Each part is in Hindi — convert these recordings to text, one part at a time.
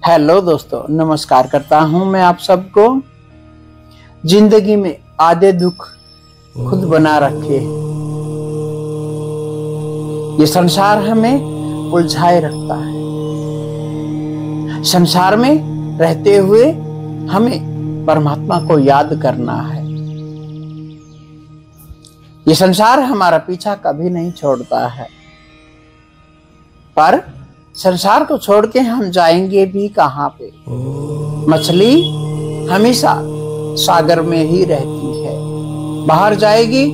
हेलो दोस्तों, नमस्कार करता हूं मैं आप सबको। जिंदगी में आधे दुख खुद बना रखे। ये संसार हमें उलझाए रखता है। संसार में रहते हुए हमें परमात्मा को याद करना है। ये संसार हमारा पीछा कभी नहीं छोड़ता है, पर संसार को छोड़ के हम जाएंगे भी कहां पे। मछली हमेशा सागर में ही रहती है, बाहर जाएगी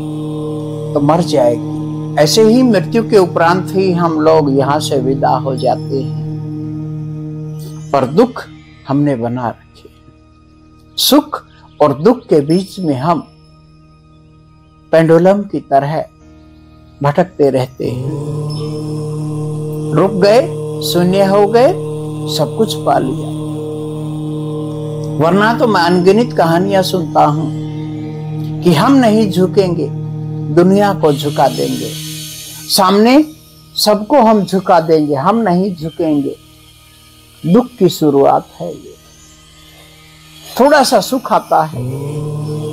तो मर जाएगी। ऐसे ही मृत्यु के उपरांत ही हम लोग यहां से विदा हो जाते हैं, पर दुख हमने बना रखे। सुख और दुख के बीच में हम पेंडुलम की तरह भटकते रहते हैं। रुक गए, शून्य हो गए, सब कुछ पा लिया। वरना तो मैं अनगिनत कहानियां सुनता हूं कि हम नहीं झुकेंगे, दुनिया को झुका देंगे। सामने सबको हम झुका देंगे, हम नहीं झुकेंगे। दुख की शुरुआत है ये। थोड़ा सा सुख आता है,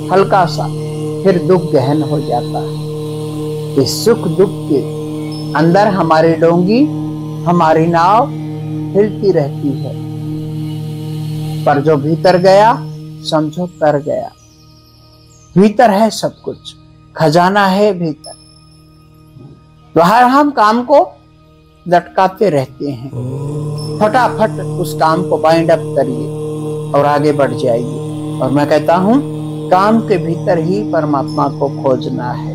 हल्का सा, फिर दुख गहन हो जाता है। इस सुख दुख के अंदर हमारी डोंगी, हमारी नाव हिलती रहती है, पर जो भीतर गया समझो तर गया। भीतर है सब कुछ, खजाना है भीतर। बाहर हम काम को लटकाते रहते हैं। फटाफट उस काम को बाइंड अप करिए और आगे बढ़ जाइए। और मैं कहता हूं, काम के भीतर ही परमात्मा को खोजना है।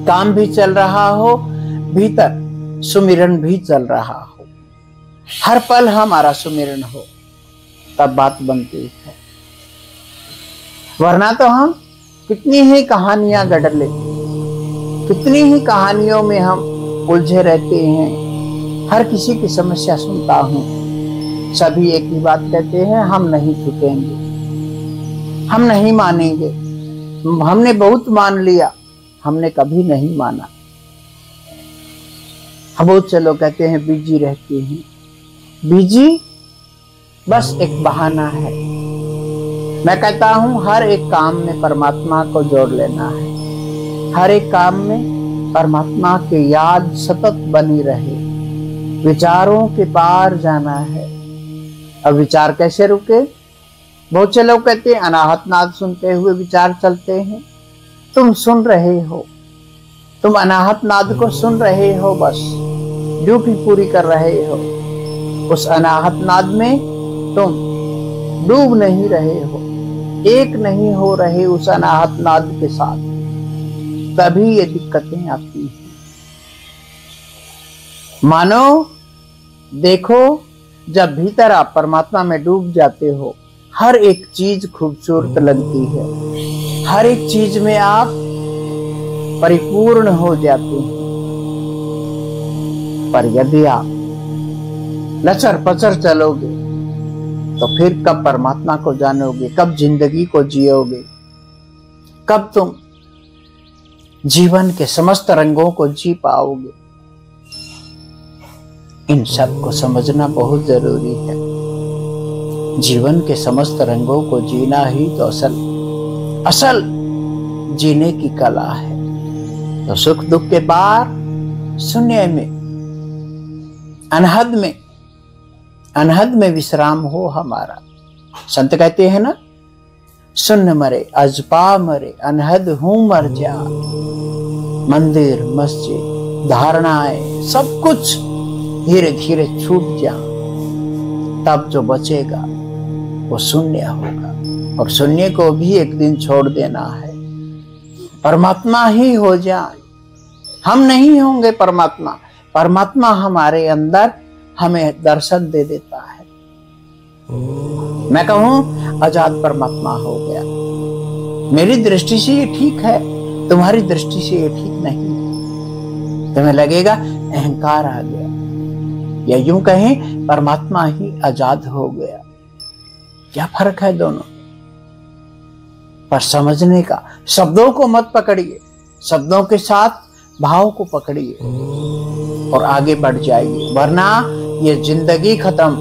काम भी चल रहा हो, भीतर सुमिरन भी चल रहा हो, हर पल हमारा सुमिरन हो, तब बात बनती है। वरना तो हम कितनी ही कहानियां गढ़ लेते, कितनी ही कहानियों में हम उलझे रहते हैं। हर किसी की समस्या सुनता हूं, सभी एक ही बात कहते हैं, हम नहीं झुकेंगे, हम नहीं मानेंगे। हमने बहुत मान लिया, हमने कभी नहीं माना। हम बहुत से लोग कहते हैं बिजी रहते हैं। बिजी बस एक बहाना है। मैं कहता हूं, हर एक काम में परमात्मा को जोड़ लेना है। हर एक काम में परमात्मा की याद सतत बनी रहे। विचारों के पार जाना है। अब विचार कैसे रुके? बहुत से लोग कहते हैं अनाहत नाद सुनते हुए विचार चलते हैं। तुम सुन रहे हो, तुम अनाहत नाद को सुन रहे हो, बस ड्यूटी पूरी कर रहे हो। उस अनाहत नाद में तुम डूब नहीं रहे हो, एक नहीं हो रहे उस अनाहत नाद के साथ। तभी ये दिक्कतें आती हैं। मानो देखो, जब भीतर आप परमात्मा में डूब जाते हो, हर एक चीज खूबसूरत लगती है। हर एक चीज में आप परिपूर्ण हो जाते हैं। पर यदि आप लचर पचर चलोगे तो फिर कब परमात्मा को जानोगे? कब जिंदगी को जियोगे? कब तुम जीवन के समस्त रंगों को जी पाओगे? इन सब को समझना बहुत जरूरी है। जीवन के समस्त रंगों को जीना ही तो असल जीने की कला है। तो सुख दुख के पार, शून्य में, अनहद में विश्राम हो हमारा। संत कहते हैं ना, सुन्न मरे अजपा मरे, अनहद हूं मर जा। मंदिर मस्जिद धारणाएं सब कुछ धीरे धीरे छूट जा, तब जो बचेगा वो शून्य होगा। और शून्य को भी एक दिन छोड़ देना है। परमात्मा ही हो जाए, हम नहीं होंगे परमात्मा। परमात्मा हमारे अंदर हमें दर्शन दे देता है। मैं कहूं आजाद परमात्मा हो गया। मेरी दृष्टि से ये ठीक है, तुम्हारी दृष्टि से ये ठीक नहीं है। तुम्हें लगेगा अहंकार आ गया, या यूं कहें परमात्मा ही आजाद हो गया। क्या फर्क है दोनों? पर समझने का, शब्दों को मत पकड़िए, शब्दों के साथ भाव को पकड़िए और आगे बढ़ जाइए। वरना ये जिंदगी खत्म,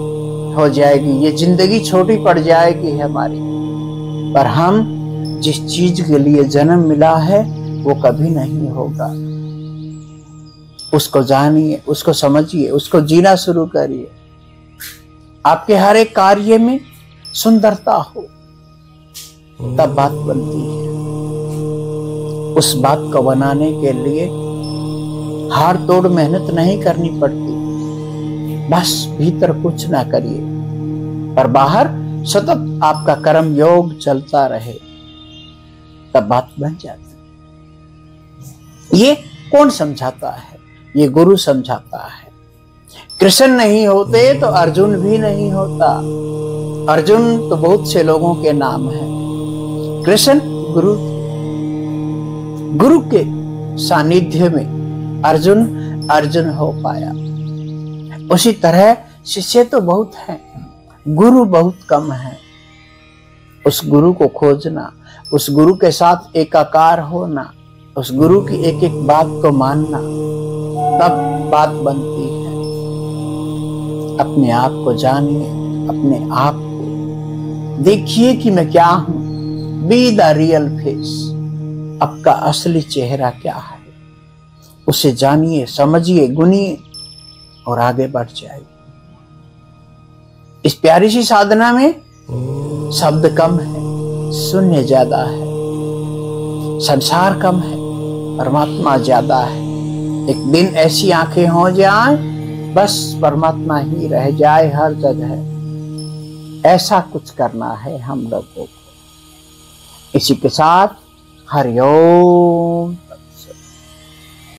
हो जाएगी, ये जिंदगी छोटी पड़ जाएगी हमारी, पर हम जिस चीज के लिए जन्म मिला है वो कभी नहीं होगा। उसको जानिए, उसको समझिए, उसको जीना शुरू करिए। आपके हर एक कार्य में सुंदरता हो, तब बात बनती है। उस बात को बनाने के लिए हार तोड़ मेहनत नहीं करनी पड़ती, बस भीतर कुछ ना करिए पर बाहर सतत आपका कर्म योग चलता रहे, तब बात बन जाती। ये कौन समझाता है? ये गुरु समझाता है। कृष्ण नहीं होते तो अर्जुन भी नहीं होता। अर्जुन तो बहुत से लोगों के नाम है, कृष्ण गुरु, गुरु के सानिध्य में अर्जुन अर्जुन हो पाया। उसी तरह शिष्य तो बहुत हैं, गुरु बहुत कम है। उस गुरु को खोजना, उस गुरु के साथ एकाकार होना, उस गुरु की एक एक बात को मानना, तब बात बनती है। अपने आप को जानिए, अपने आप को देखिए कि मैं क्या हूं। बी द रियल फेस, आपका असली चेहरा क्या है, उसे जानिए, समझिए, गुनिए और आगे बढ़ जाइए। इस प्यारी सी साधना में शब्द कम है, शून्य ज्यादा है, संसार कम है, परमात्मा ज्यादा है। एक दिन ऐसी आंखें हो जाए बस परमात्मा ही रह जाए हर जगह। ऐसा कुछ करना है हम लोगों को। इसी के साथ हरि ओम।